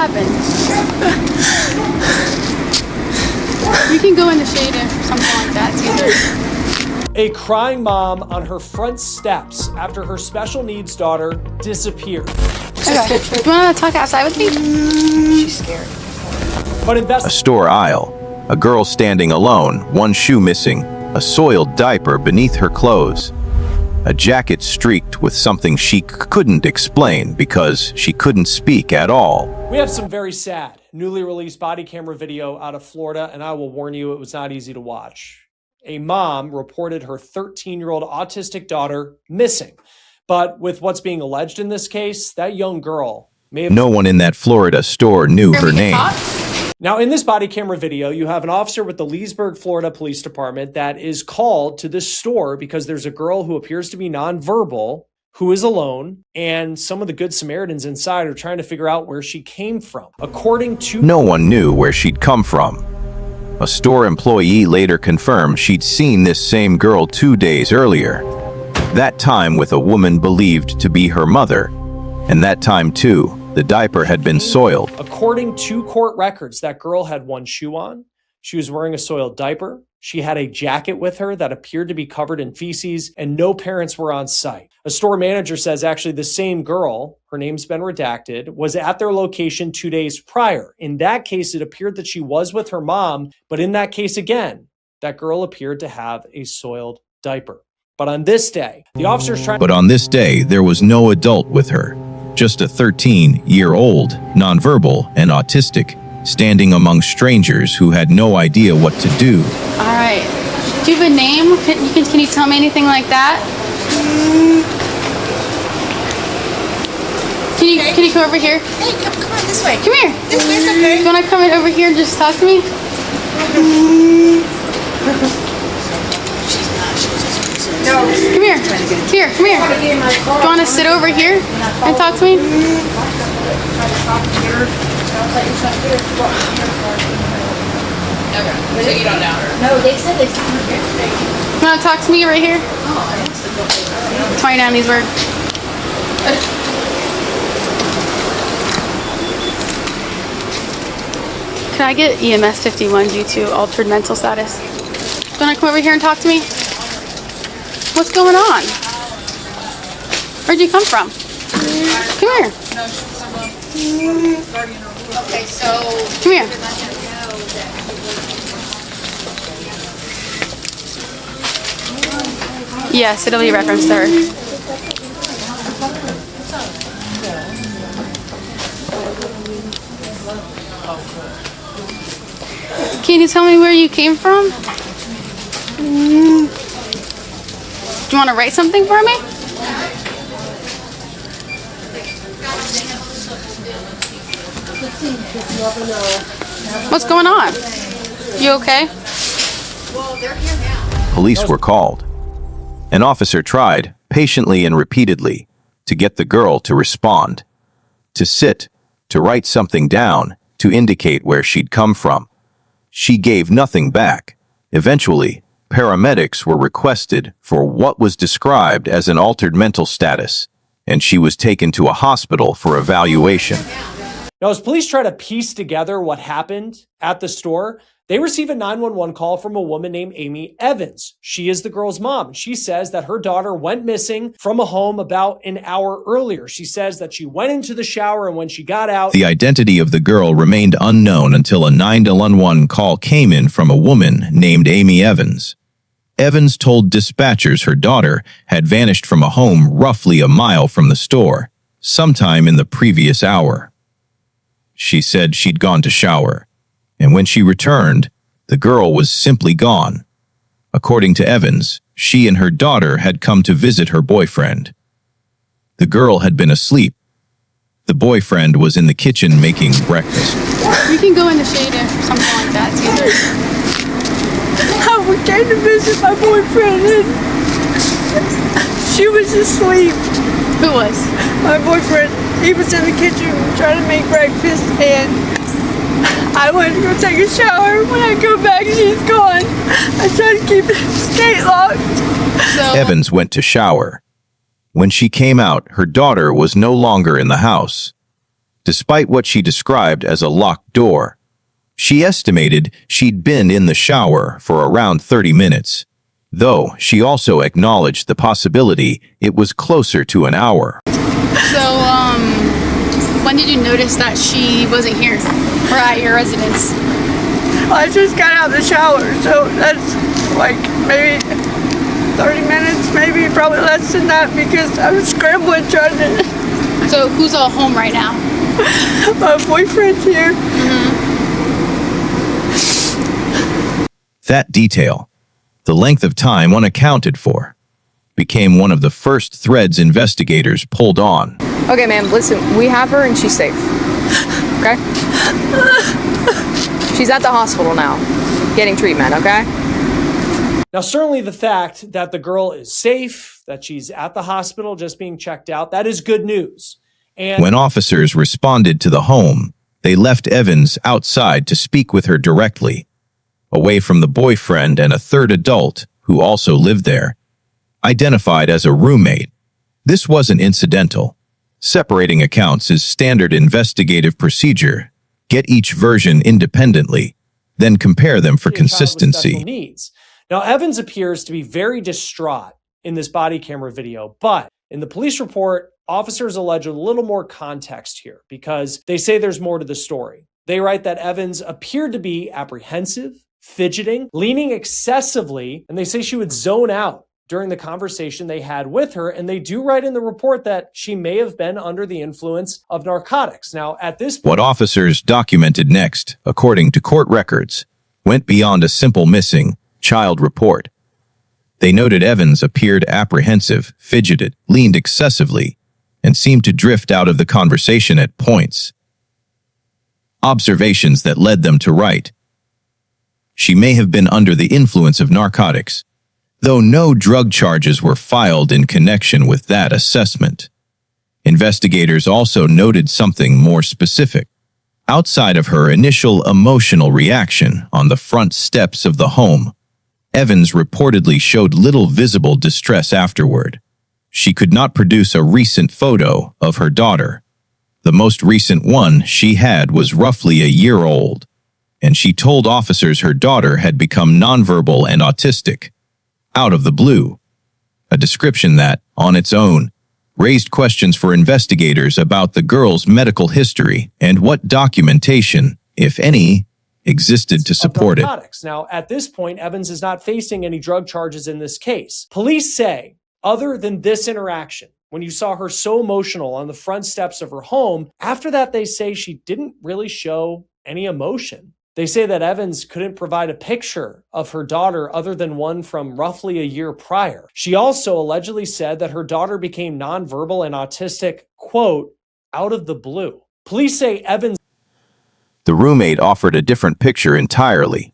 happened? You can go in the shade or something like that. A crying mom on her front steps after her special needs daughter disappeared. Okay. You want to talk outside with me? She's scared. But A store aisle. A girl standing alone, one shoe missing, a soiled diaper beneath her clothes. A jacket streaked with something she couldn't explain because she couldn't speak at all. We have some very sad, newly released body camera video out of Florida, and I will warn you, it was not easy to watch. A mom reported her 13-year-old autistic daughter missing. But with what's being alleged in this case, that young girl may have... No one in that Florida store knew her name. Now, in this body camera video, you have an officer with the Leesburg, Florida Police Department that is called to this store because there's a girl who appears to be nonverbal, who is alone, and some of the Good Samaritans inside are trying to figure out where she came from. According to... No one knew where she'd come from. A store employee later confirmed she'd seen this same girl 2 days earlier. That time with a woman believed to be her mother. And that time, too, the diaper had been soiled. According to court records, that girl had one shoe on. She was wearing a soiled diaper. She had a jacket with her that appeared to be covered in feces, and no parents were on site. A store manager says actually the same girl, her name's been redacted, was at their location 2 days prior. In that case, it appeared that she was with her mom, but in that case again, that girl appeared to have a soiled diaper. But on this day, the officers trying... But on this day, there was no adult with her. Just a 13-year-old, nonverbal and autistic, standing among strangers who had no idea what to do. All right. Do you have a name? Can you tell me anything like that? Can you come over here? Hey, come on this way. Come here. This way's okay. You want to come in over here and just talk to me? No. Come here. Here, come here. Do you want to sit over here and talk to me? So you don't know her? No, they said they saw her here. You want to talk to me right here? 29 these words. Can I get EMS 51 due to altered mental status? You want to come over here and talk to me? What's going on? Where'd you come from? Come here. Okay, so... Come here. Yes, it'll be referenced to her. Can you tell me where you came from? Do you want to write something for me? What's going on? You okay? Well, they're here now. Police were called. An officer tried, patiently and repeatedly, to get the girl to respond, to sit, to write something down, to indicate where she'd come from. She gave nothing back. Eventually, paramedics were requested for what was described as an altered mental status, and she was taken to a hospital for evaluation. Now, as police try to piece together what happened at the store, they receive a 911 call from a woman named Amy Evans. She is the girl's mom. She says that her daughter went missing from a home about an hour earlier. She says that she went into the shower, and when she got out... The identity of the girl remained unknown until a 911 call came in from a woman named Amy Evans. Evans told dispatchers her daughter had vanished from a home roughly a mile from the store, sometime in the previous hour. She said she'd gone to shower, and when she returned, the girl was simply gone. According to Evans, she and her daughter had come to visit her boyfriend. The girl had been asleep. The boyfriend was in the kitchen making breakfast. You can go in the shade or something like that. I was trying to visit my boyfriend and she was asleep. Who was? My boyfriend, he was in the kitchen trying to make breakfast and I went to go take a shower. When I go back, she's gone. I tried to keep the gate locked. So, Evans went to shower. When she came out, her daughter was no longer in the house. despite what she described as a locked door. She estimated she'd been in the shower for around 30 minutes, though she also acknowledged the possibility it was closer to an hour. So, when did you notice that she wasn't here or at your residence? I just got out of the shower, so that's like maybe 30 minutes, maybe probably less than that, because I was scrambling trying to... So, who's all home right now? My boyfriend's here. That detail, the length of time unaccounted for, became one of the first threads investigators pulled on. Okay, ma'am, listen, we have her and she's safe. Okay? She's at the hospital now, getting treatment, okay? Now, certainly the fact that the girl is safe, that she's at the hospital just being checked out, that is good news. And when officers responded to the home, they left Evans outside to speak with her directly, away from the boyfriend and a third adult who also lived there, identified as a roommate. This wasn't incidental. Separating accounts is standard investigative procedure. Get each version independently, then compare them for a child with special consistency. needs. Now, Evans appears to be very distraught in this body camera video, but in the police report, officers allege a little more context here because they say there's more to the story. They write that Evans appeared to be apprehensive, fidgeting, leaning excessively, and they say she would zone out during the conversation they had with her. And they do write in the report that she may have been under the influence of narcotics. Now, at this point, What officers documented next, according to court records, went beyond a simple missing child report. They noted Evans appeared apprehensive, fidgeted, leaned excessively, and seemed to drift out of the conversation at points. Observations that led them to write, she may have been under the influence of narcotics, though no drug charges were filed in connection with that assessment. Investigators also noted something more specific. Outside of her initial emotional reaction on the front steps of the home, Evans reportedly showed little visible distress afterward. She could not produce a recent photo of her daughter. The most recent one she had was roughly a year old, and she told officers her daughter had become nonverbal and autistic, out of the blue. A description that, on its own, raised questions for investigators about the girl's medical history and what documentation, if any, existed to support it. narcotics. Now, at this point, Evans is not facing any drug charges in this case. Police say, other than this interaction, when you saw her so emotional on the front steps of her home, after that, they say she didn't really show any emotion. They say that Evans couldn't provide a picture of her daughter other than one from roughly a year prior. She also allegedly said that her daughter became nonverbal and autistic, quote, out of the blue. Police say Evans... The roommate offered a different picture entirely.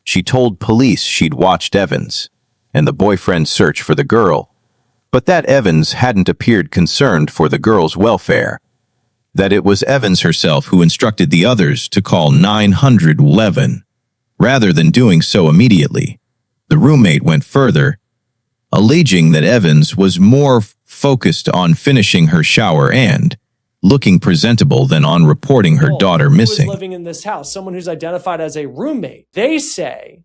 She told police she'd watched Evans and the boyfriend search for the girl, but that Evans hadn't appeared concerned for the girl's welfare, that it was Evans herself who instructed the others to call 911, rather than doing so immediately. The roommate went further, alleging that Evans was more focused on finishing her shower and looking presentable than on reporting her daughter missing. Who was living in this house, someone who's identified as a roommate. They say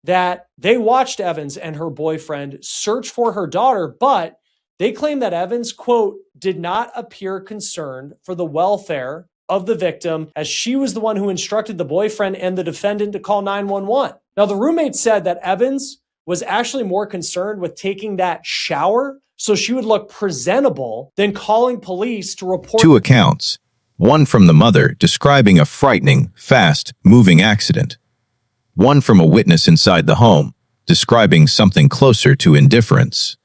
that they watched Evans and her boyfriend search for her daughter, but they claim that Evans, quote, did not appear concerned for the welfare of the victim, as she was the one who instructed the boyfriend and the defendant to call 911. Now, the roommate said that Evans was actually more concerned with taking that shower so she would look presentable than calling police to report. Two accounts, one from the mother describing a frightening, fast-moving accident, one from a witness inside the home describing something closer to indifference.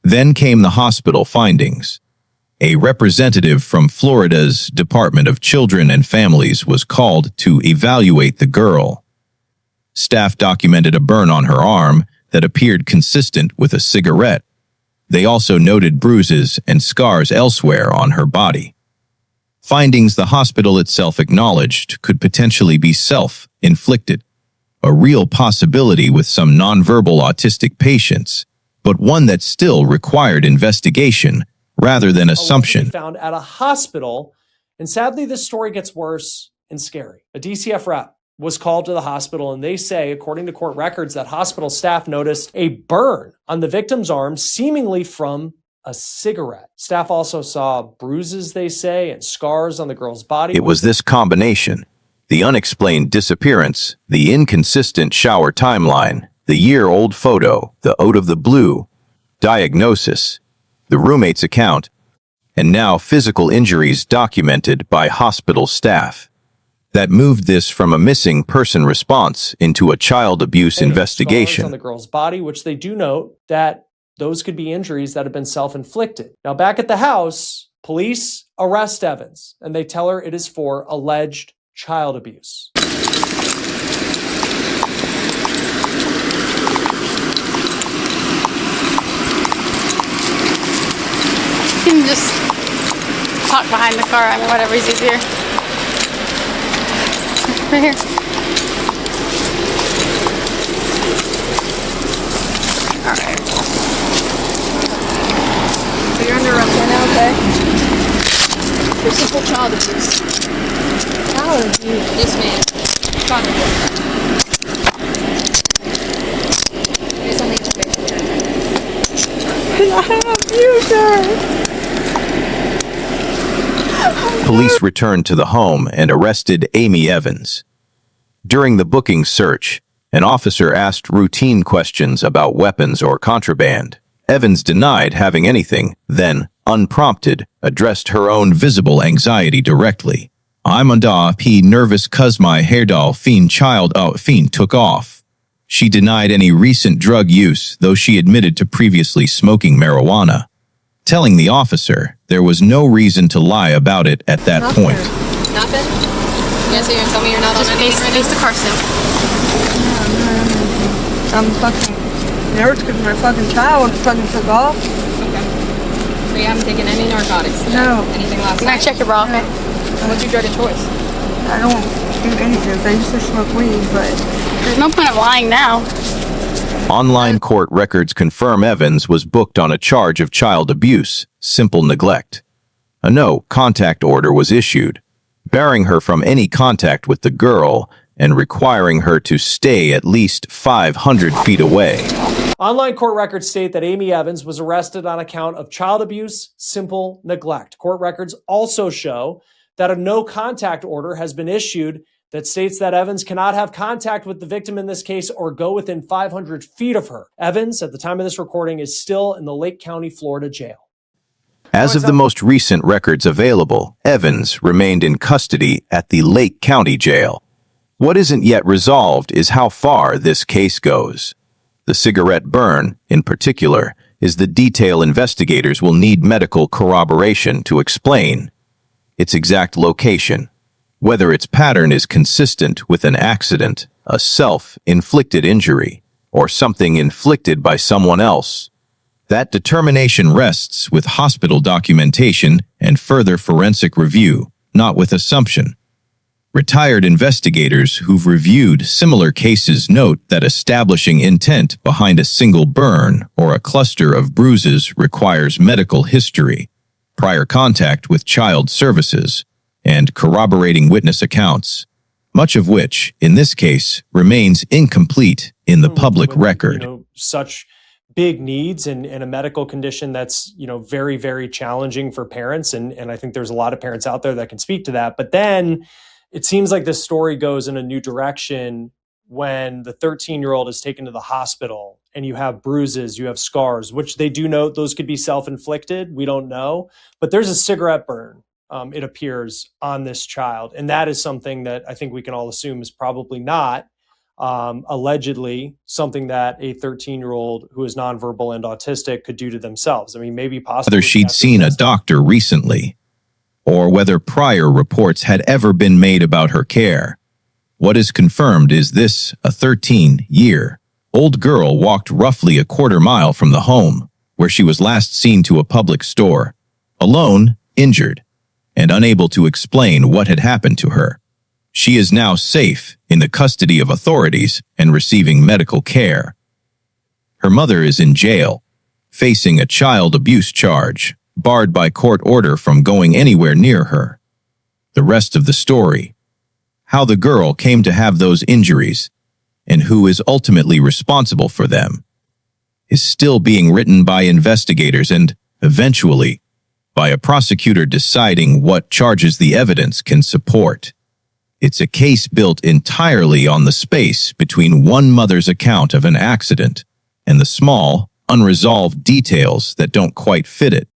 Then came the hospital findings. A representative from Florida's Department of Children and Families was called to evaluate the girl. Staff documented a burn on her arm that appeared consistent with a cigarette. They also noted bruises and scars elsewhere on her body. Findings the hospital itself acknowledged could potentially be self-inflicted, a real possibility with some nonverbal autistic patients, but one that still required investigation rather than assumption. Found at a hospital And sadly, this story gets worse and scary. A DCF rep was called to the hospital, and they say, according to court records, that hospital staff noticed a burn on the victim's arm, seemingly from a cigarette. Staff also saw bruises, they say, and scars on the girl's body. It was this combination, the unexplained disappearance, the inconsistent shower timeline, the year-old photo, the out of the blue diagnosis, the roommate's account, and now physical injuries documented by hospital staff, that moved this from a missing person response into a child abuse investigation. Scars on the girl's body, which they do note that those could be injuries that have been self-inflicted. Now, back at the house, police arrest Evans, and they tell her it is for alleged child abuse. You can just talk behind the car. I mean, whatever's easier. Right here. All right. So you're under arrest right now, okay? For simple child abuse. Child abuse? Yes, ma'am. Child abuse. It's on the interrogation. I abused her. Police returned to the home and arrested Amy Evans. During the booking search, an officer asked routine questions about weapons or contraband. Evans denied having anything, then, unprompted, addressed her own visible anxiety directly. "I'm nervous 'cause my hairdoll child took off." She denied any recent drug use, though she admitted to previously smoking marijuana, telling the officer there was no reason to lie about it at that point. Nothing? Yeah, so you're gonna tell me you're not on Just anything right face now? the car still. I'm fucking nervous because my fucking child fucking took off. Okay. So you haven't taken any narcotics today? No. Anything last Can I night? check your bra? Okay. What's your drug of choice? I don't do anything. I used to smoke weed, but There's no point of lying now. Online court records confirm Evans was booked on a charge of child abuse, simple neglect. A no-contact order was issued, barring her from any contact with the girl and requiring her to stay at least 500 feet away. Online court records state that Amy Evans was arrested on account of child abuse, simple neglect. Court records also show that a no-contact order has been issued that states that Evans cannot have contact with the victim in this case or go within 500 feet of her. Evans, at the time of this recording, is still in the Lake County, Florida jail. As of the most recent records available, Evans remained in custody at the Lake County Jail. What isn't yet resolved is how far this case goes. The cigarette burn, in particular, is the detail investigators will need medical corroboration to explain its exact location, whether its pattern is consistent with an accident, a self-inflicted injury, or something inflicted by someone else. That determination rests with hospital documentation and further forensic review, not with assumption. Retired investigators who've reviewed similar cases note that establishing intent behind a single burn or a cluster of bruises requires medical history, prior contact with child services, and corroborating witness accounts, much of which, in this case, remains incomplete in the public record. Such big needs and a medical condition that's, very, very challenging for parents. And I think there's a lot of parents out there that can speak to that. But then it seems like this story goes in a new direction when the 13-year-old is taken to the hospital and you have bruises, you have scars, which they do note those could be self-inflicted. We don't know. But there's a cigarette burn. It appears on this child. And that is something that I think we can all assume is probably not allegedly something that a 13-year-old who is nonverbal and autistic could do to themselves. I mean, maybe possibly. Whether she'd seen a doctor recently, or whether prior reports had ever been made about her care. What is confirmed is this: a 13-year-old girl walked roughly a quarter mile from the home where she was last seen to a public store, alone, injured, and unable to explain what had happened to her. She is now safe in the custody of authorities and receiving medical care. Her mother is in jail, facing a child abuse charge, barred by court order from going anywhere near her. The rest of the story, how the girl came to have those injuries, and who is ultimately responsible for them, is still being written by investigators and, eventually, by a prosecutor deciding what charges the evidence can support. It's a case built entirely on the space between one mother's account of an accident and the small, unresolved details that don't quite fit it.